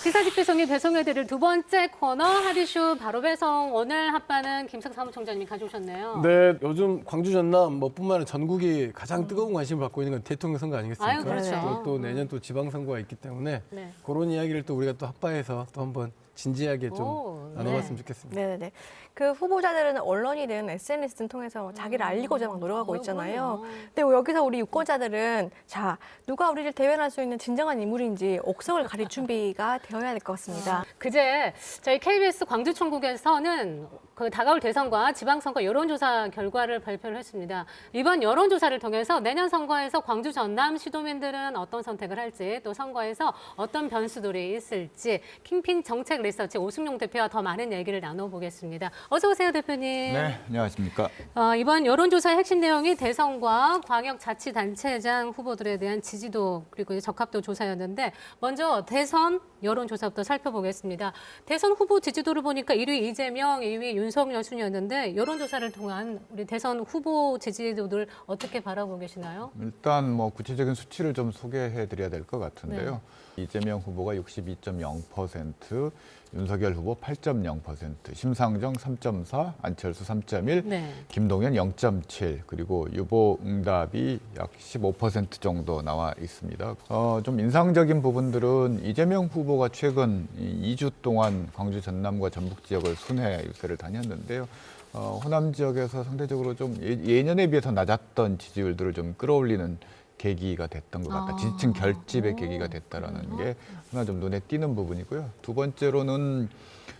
기사 집배송이 배송해드릴 두 번째 코너 하디슈 바로 배송. 오늘 핫바는 김석 사무총장님이 가져오셨네요. 네, 요즘 광주 전남 뿐만 아니라 전국이 가장 뜨거운 관심을 받고 있는 건 대통령 선거 아니겠습니까? 아유, 그렇죠. 또 내년 또 지방선거가 있기 때문에 네. 그런 이야기를 또 우리가 또 핫바에서 또 한번 진지하게 좀 오, 나눠봤으면 네. 좋겠습니다. 네네네. 그 후보자들은 언론이든 SNS든 통해서 자기를 알리고자 막 노력하고 있잖아요. 그럼요. 근데 여기서 우리 유권자들은 자, 누가 우리를 대변할 수 있는 진정한 인물인지 옥석을 가릴 준비가 되어야 될 것 같습니다. 그제 저희 KBS 광주총국에서는 그 다가올 대선과 지방선거 여론조사 결과를 발표를 했습니다. 이번 여론조사를 통해서 내년 선거에서 광주 전남 시도민들은 어떤 선택을 할지 또 선거에서 어떤 변수들이 있을지 킹핀 정책 리서치 오승용 대표와 더 많은 얘기를 나눠보겠습니다. 어서 오세요, 대표님. 네, 안녕하십니까. 이번 여론조사의 핵심 내용이 대선과 광역자치단체장 후보들에 대한 지지도 그리고 적합도 조사였는데 먼저 대선 여론조사부터 살펴보겠습니다. 대선 후보 지지도를 보니까 1위 이재명, 2위 윤석열 순이었는데 여론조사를 통한 우리 대선 후보 지지도들 어떻게 바라보고 계시나요? 일단 뭐 구체적인 수치를 좀 소개해드려야 될 것 같은데요. 이재명 후보가 62.0%, 윤석열 후보 8.0%, 심상정 3.4, 안철수 3.1, 네. 김동연 0.7, 그리고 유보 응답이 약 15% 정도 나와 있습니다. 좀 인상적인 부분들은 이재명 후보가 최근 2주 동안 광주 전남과 전북 지역을 순회 유세를 다녔는데요. 호남 지역에서 상대적으로 좀 예년에 비해서 낮았던 지지율들을 좀 끌어올리는 계기가 됐던 것 같다. 지지층 결집의 계기가 됐다라는 게 하나 좀 눈에 띄는 부분이고요. 두 번째로는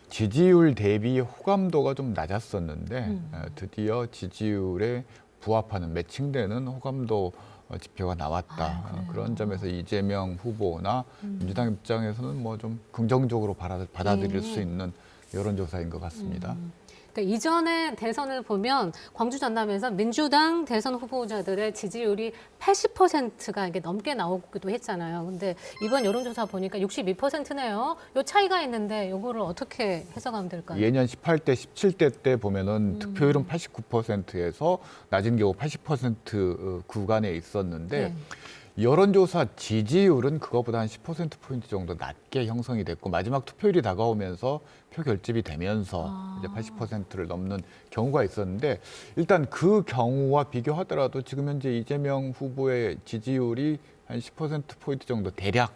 지지율 대비 호감도가 좀 낮았었는데 드디어 지지율에 부합하는 매칭되는 호감도 지표가 나왔다. 그런 점에서 이재명 후보나 민주당 입장에서는 뭐 좀 긍정적으로 받아들일 수 있는 여론조사인 것 같습니다. 그러니까 이전에 대선을 보면 광주 전남에서 민주당 대선 후보자들의 지지율이 80%가 이게 넘게 나오기도 했잖아요. 근데 이번 여론조사 보니까 62%네요. 요 차이가 있는데 요거를 어떻게 해석하면 될까요? 예년 18대, 17대 때 보면은 득표율은 89%에서 낮은 경우 80% 구간에 있었는데 네. 여론조사 지지율은 그거보다 한 10%포인트 정도 낮게 형성이 됐고 마지막 투표율이 다가오면서 표 결집이 되면서 이제 80%를 넘는 경우가 있었는데 일단 그 경우와 비교하더라도 지금 현재 이재명 후보의 지지율이 한 10%포인트 정도 대략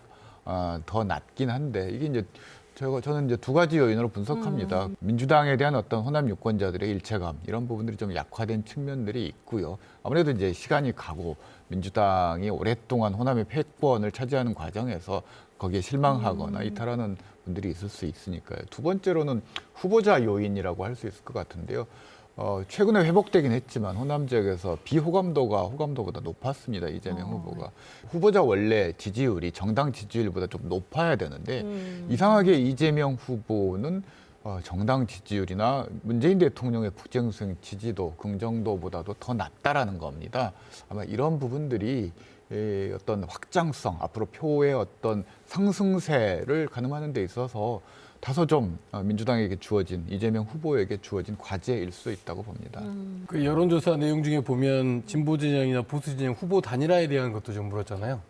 더 낮긴 한데 이게 이제 저는 이제 두 가지 요인으로 분석합니다. 민주당에 대한 어떤 호남 유권자들의 일체감 이런 부분들이 좀 약화된 측면들이 있고요. 아무래도 이제 시간이 가고 민주당이 오랫동안 호남의 패권을 차지하는 과정에서 거기에 실망하거나 이탈하는 분들이 있을 수 있으니까요. 두 번째로는 후보자 요인이라고 할 수 있을 것 같은데요. 최근에 회복되긴 했지만 호남 지역에서 비호감도가 호감도보다 높았습니다. 이재명 후보가. 후보자 원래 지지율이 정당 지지율보다 좀 높아야 되는데 이상하게 이재명 후보는 정당 지지율이나 문재인 대통령의 국정수행 지지도, 긍정도보다도 더 낮다라는 겁니다. 아마 이런 부분들이 어떤 확장성, 앞으로 표의 어떤 상승세를 가늠하는 데 있어서 다소 좀 민주당에게 주어진, 이재명 후보에게 주어진 과제일 수 있다고 봅니다. 그 여론조사 내용 중에 보면 진보 진영이나 보수 진영 후보 단일화에 대한 것도 좀 물었잖아요.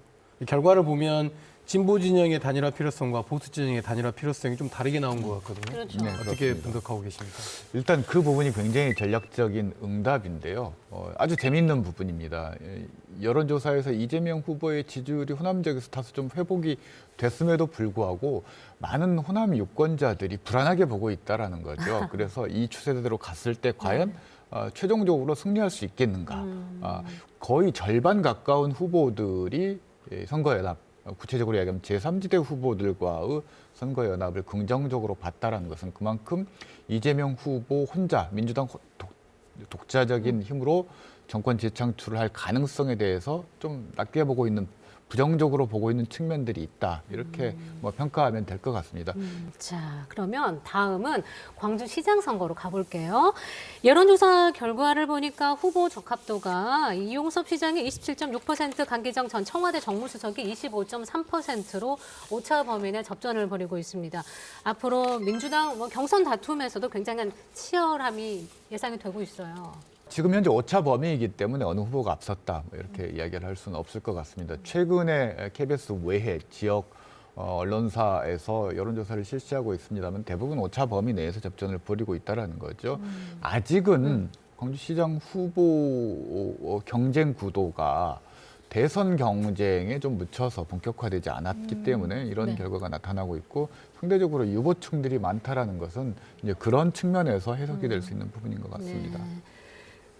이 결과를 보면 진보 진영의 단일화 필요성과 보수 진영의 단일화 필요성이 좀 다르게 나온 것 같거든요. 그렇죠. 네, 어떻게 그렇습니다. 분석하고 계십니까? 일단 그 부분이 굉장히 전략적인 응답인데요. 아주 재미있는 부분입니다. 여론조사에서 이재명 후보의 지지율이 호남 지역에서 다소 좀 회복이 됐음에도 불구하고 많은 호남 유권자들이 불안하게 보고 있다라는 거죠. 그래서 이 추세대로 갔을 때 과연 최종적으로 승리할 수 있겠는가. 거의 절반 가까운 후보들이 선거연합, 구체적으로 이야기하면 제3지대 후보들과의 선거연합을 긍정적으로 봤다라는 것은 그만큼 이재명 후보 혼자 민주당 독자적인 힘으로 정권 재창출을 할 가능성에 대해서 좀 낮게 보고 있는, 부정적으로 보고 있는 측면들이 있다. 이렇게 뭐 평가하면 될 것 같습니다. 자, 그러면 다음은 광주시장 선거로 가볼게요. 여론조사 결과를 보니까 후보 적합도가 이용섭 시장이 27.6%, 강기정 전 청와대 정무수석이 25.3%로 오차 범위 내 접전을 벌이고 있습니다. 앞으로 민주당 경선 다툼에서도 굉장한 치열함이 예상이 되고 있어요. 지금 현재 오차 범위이기 때문에 어느 후보가 앞섰다 뭐 이렇게 이야기를 할 수는 없을 것 같습니다. 최근에 KBS 외해 지역 언론사에서 여론조사를 실시하고 있습니다만 대부분 오차 범위 내에서 접전을 벌이고 있다라는 거죠. 아직은 광주시장 후보 경쟁 구도가 대선 경쟁에 좀 묻혀서 본격화되지 않았기 때문에 이런 네. 결과가 나타나고 있고 상대적으로 유보층들이 많다라는 것은 이제 그런 측면에서 해석이 될 수 있는 부분인 것 같습니다. 네.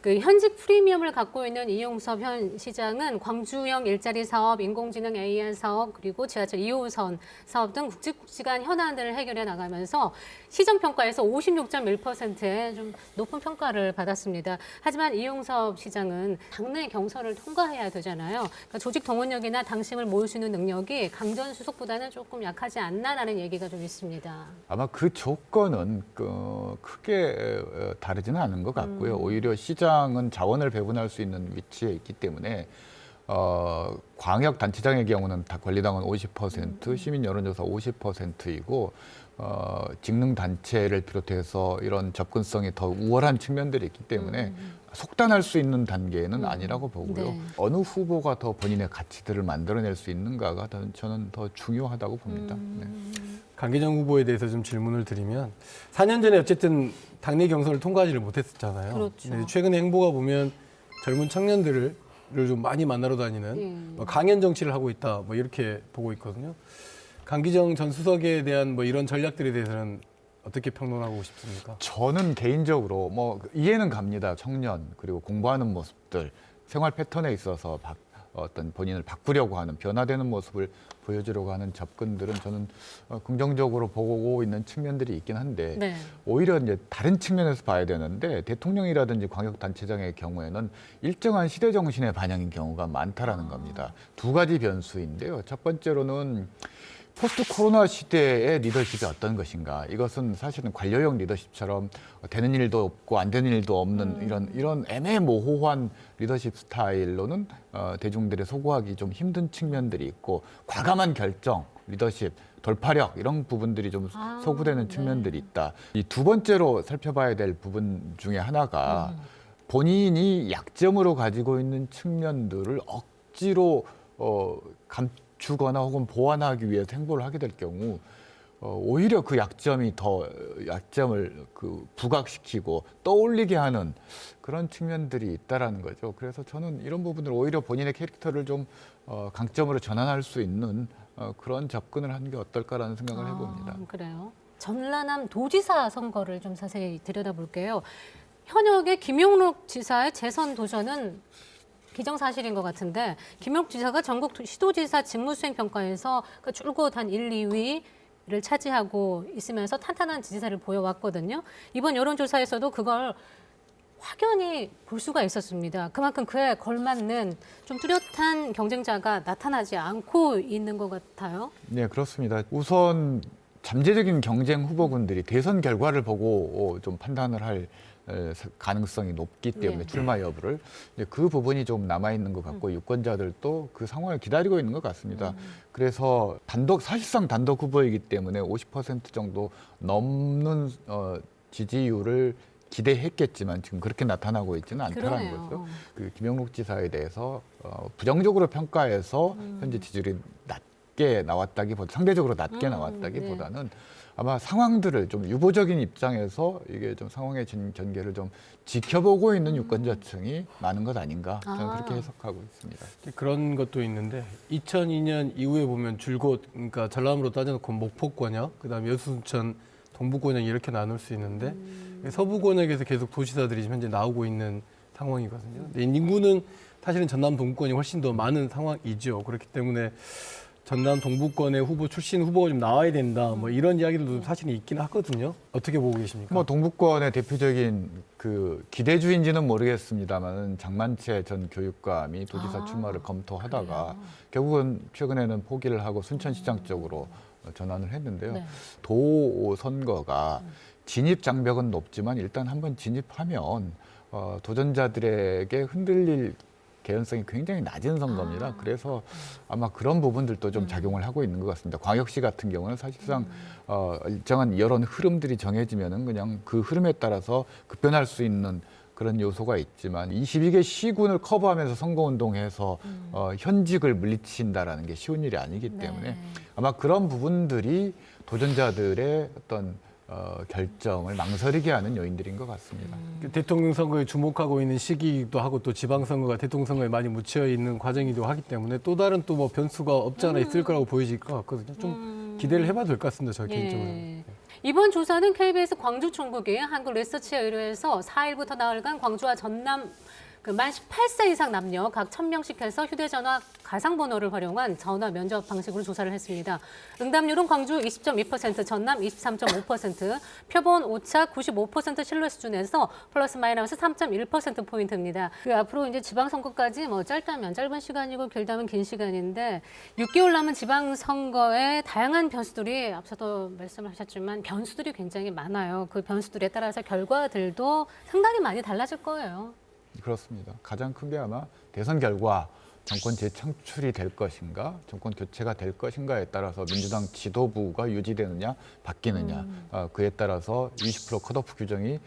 그 현직 프리미엄을 갖고 있는 이용섭 현 시장은 광주형 일자리 사업, 인공지능 AI 사업, 그리고 지하철 2호선 사업 등 굵직굵직한 현안들을 해결해 나가면서 시정 평가에서 56.1%의 좀 높은 평가를 받았습니다. 하지만 이용섭 시장은 당내 경선을 통과해야 되잖아요. 그러니까 조직 동원력이나 당심을 모을 수 있는 능력이 강전 수석보다는 조금 약하지 않나라는 얘기가 좀 있습니다. 아마 그 조건은 크게 다르지는 않은 것 같고요. 오히려 시장은 자원을 배분할 수 있는 위치에 있기 때문에 광역 단체장의 경우는 다 권리당원 50%, 시민 여론조사 50%이고 직능 단체를 비롯해서 이런 접근성이 더 우월한 측면들이 있기 때문에 속단할 수 있는 단계는 아니라고 보고요. 네. 어느 후보가 더 본인의 가치들을 만들어낼 수 있는가가 저는 더 중요하다고 봅니다. 네. 강기정 후보에 대해서 좀 질문을 드리면 4년 전에 어쨌든 당내 경선을 통과하지를 못했었잖아요. 그렇죠. 근데 최근의 행보가 보면 젊은 청년들을 좀 많이 만나러 다니는 강연 정치를 하고 있다 뭐 이렇게 보고 있거든요. 강기정 전 수석에 대한 뭐 이런 전략들에 대해서는 어떻게 평론하고 싶습니까? 저는 개인적으로 뭐 이해는 갑니다. 청년 그리고 공부하는 모습들, 생활 패턴에 있어서 어떤 본인을 바꾸려고 하는 변화되는 모습을 보여주려고 하는 접근들은 저는 긍정적으로 보고 있는 측면들이 있긴 한데 네. 오히려 이제 다른 측면에서 봐야 되는데 대통령이라든지 광역단체장의 경우에는 일정한 시대 정신의 반영인 경우가 많다라는 겁니다. 두 가지 변수인데요. 첫 번째로는 포스트 코로나 시대의 리더십이 어떤 것인가. 이것은 사실은 관료형 리더십처럼 되는 일도 없고 안 되는 일도 없는 이런 애매모호한 리더십 스타일로는 대중들의 소구하기 좀 힘든 측면들이 있고 과감한 결정, 리더십, 돌파력 이런 부분들이 좀 소구되는 측면들이 있다. 이 두 번째로 살펴봐야 될 부분 중에 하나가 본인이 약점으로 가지고 있는 측면들을 억지로 감추거나 혹은 보완하기 위해서 행보를 하게 될 경우 오히려 그 약점을 부각시키고 떠올리게 하는 그런 측면들이 있다라는 거죠. 그래서 저는 이런 부분을 오히려 본인의 캐릭터를 좀 강점으로 전환할 수 있는 그런 접근을 하는 게 어떨까라는 생각을 해봅니다. 그래요. 전라남 도지사 선거를 좀 자세히 들여다볼게요. 현역의 김용록 지사의 재선 도전은 기정사실인 것 같은데 김용록 지사가 전국 시도지사 직무수행 평가에서 줄곧 한 1, 2위를 차지하고 있으면서 탄탄한 지지세를 보여왔거든요. 이번 여론조사에서도 그걸 확연히 볼 수가 있었습니다. 그만큼 그에 걸맞는 좀 뚜렷한 경쟁자가 나타나지 않고 있는 것 같아요. 네, 그렇습니다. 우선 잠재적인 경쟁 후보군들이 대선 결과를 보고 좀 판단을 할 가능성이 높기 때문에 네. 출마 여부를 그 부분이 좀 남아 있는 것 같고 유권자들도 그 상황을 기다리고 있는 것 같습니다. 그래서 사실상 단독 후보이기 때문에 50% 정도 넘는 지지율을 기대했겠지만 지금 그렇게 나타나고 있지는 않다는 그러네요. 거죠. 그 김용록 지사에 대해서 부정적으로 평가해서 현재 지지율이 상대적으로 낮게 나왔다기보다는 아마 상황들을 좀 유보적인 입장에서 이게 좀 상황의 전개를 좀 지켜보고 있는 유권자층이 많은 것 아닌가 저는 그렇게 해석하고 있습니다. 그런 것도 있는데 2002년 이후에 보면 줄곧 그러니까 전람으로 따져놓고 목포권역, 그다음에 여수순천, 동부권역 이렇게 나눌 수 있는데 서부권역에서 계속 도지사들이 지금 현재 나오고 있는 상황이거든요. 근데 인구는 사실은 전남 동부권이 훨씬 더 많은 상황이죠. 그렇기 때문에 전남 동부권의 후보 출신 후보가 좀 나와야 된다. 뭐 이런 이야기들도 사실은 있긴 하거든요. 어떻게 보고 계십니까? 뭐 동부권의 대표적인 그 기대주인지는 모르겠습니다만 장만채 전 교육감이 도지사 출마를 검토하다가 결국은 최근에는 포기를 하고 순천시장 쪽으로 전환을 했는데요. 네. 도 선거가 진입 장벽은 높지만 일단 한번 진입하면 도전자들에게 흔들릴 개연성이 굉장히 낮은 선거입니다. 그래서 아마 그런 부분들도 좀 작용을 하고 있는 것 같습니다. 광역시 같은 경우는 사실상 일정한 여론 흐름들이 정해지면은 그냥 그 흐름에 따라서 급변할 수 있는 그런 요소가 있지만 22개 시군을 커버하면서 선거운동해서 현직을 물리친다라는 게 쉬운 일이 아니기 때문에 네. 아마 그런 부분들이 도전자들의 어떤 결정을 망설이게 하는 요인들인 것 같습니다. 대통령 선거에 주목하고 있는 시기이기도 하고 또 지방선거가 대통령 선거에 많이 묻혀 있는 과정이기도 하기 때문에 또 다른 또 뭐 변수가 없지 않아 있을 거라고 보여질 것 같거든요. 좀 기대를 해봐도 될 것 같습니다. 저 개인적으로. 예. 이번 조사는 KBS 광주 총국이 한국 리서치에 의뢰해서 4일부터 나흘간 광주와 전남 만 18세 이상 남녀 각 1,000명씩 해서 휴대전화 가상번호를 활용한 전화 면접 방식으로 조사를 했습니다. 응답률은 광주 20.2%, 전남 23.5%, 표본 오차 95% 신뢰 수준에서 플러스 마이너스 3.1%포인트입니다. 앞으로 이제 지방선거까지 뭐 짧다면 짧은 시간이고 길다면 긴 시간인데 6개월 남은 지방선거에 다양한 변수들이 앞서도 말씀을 하셨지만 변수들이 굉장히 많아요. 그 변수들에 따라서 결과들도 상당히 많이 달라질 거예요. 그렇습니다. 가장 큰 게 아마 대선 결과 정권 재창출이 될 것인가, 정권 교체가 될 것인가에 따라서 민주당 지도부가 유지되느냐, 바뀌느냐, 그에 따라서 20% 컷오프 규정이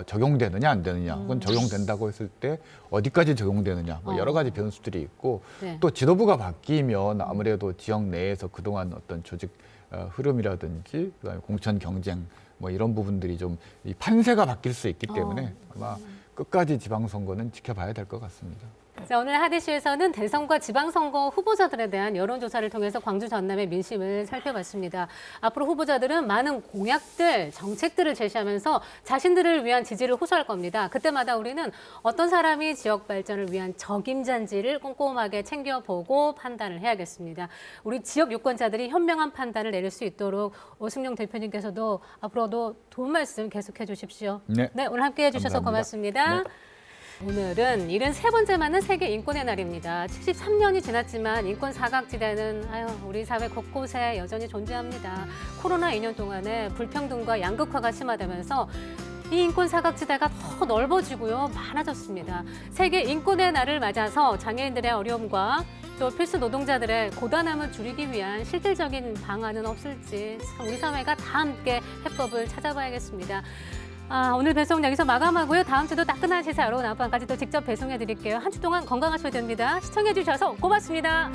적용되느냐 안 되느냐, 혹은 적용된다고 했을 때 어디까지 적용되느냐, 뭐 여러 가지 변수들이 있고 네. 또 지도부가 바뀌면 아무래도 지역 내에서 그동안 어떤 조직 흐름이라든지 그다음에 공천 경쟁 뭐 이런 부분들이 좀 이 판세가 바뀔 수 있기 때문에 아마 끝까지 지방선거는 지켜봐야 될 것 같습니다. 자, 오늘 하디슈에서는 대선과 지방선거 후보자들에 대한 여론조사를 통해서 광주 전남의 민심을 살펴봤습니다. 앞으로 후보자들은 많은 공약들, 정책들을 제시하면서 자신들을 위한 지지를 호소할 겁니다. 그때마다 우리는 어떤 사람이 지역 발전을 위한 적임자인지를 꼼꼼하게 챙겨보고 판단을 해야겠습니다. 우리 지역 유권자들이 현명한 판단을 내릴 수 있도록 오승용 대표님께서도 앞으로도 도움 말씀 계속해 주십시오. 네. 오늘 함께 해주셔서 감사합니다. 고맙습니다. 네. 오늘은 73번째 맞는 세계 인권의 날입니다. 73년이 지났지만 인권 사각지대는 우리 사회 곳곳에 여전히 존재합니다. 코로나 2년 동안에 불평등과 양극화가 심화되면서 이 인권 사각지대가 더 넓어지고요. 많아졌습니다. 세계 인권의 날을 맞아서 장애인들의 어려움과 또 필수 노동자들의 고단함을 줄이기 위한 실질적인 방안은 없을지 우리 사회가 다 함께 해법을 찾아봐야겠습니다. 오늘 배송 여기서 마감하고요. 다음 주도 따끈한 시사 여러분 앞방까지 또 직접 배송해 드릴게요. 한 주 동안 건강하셔야 됩니다. 시청해 주셔서 고맙습니다.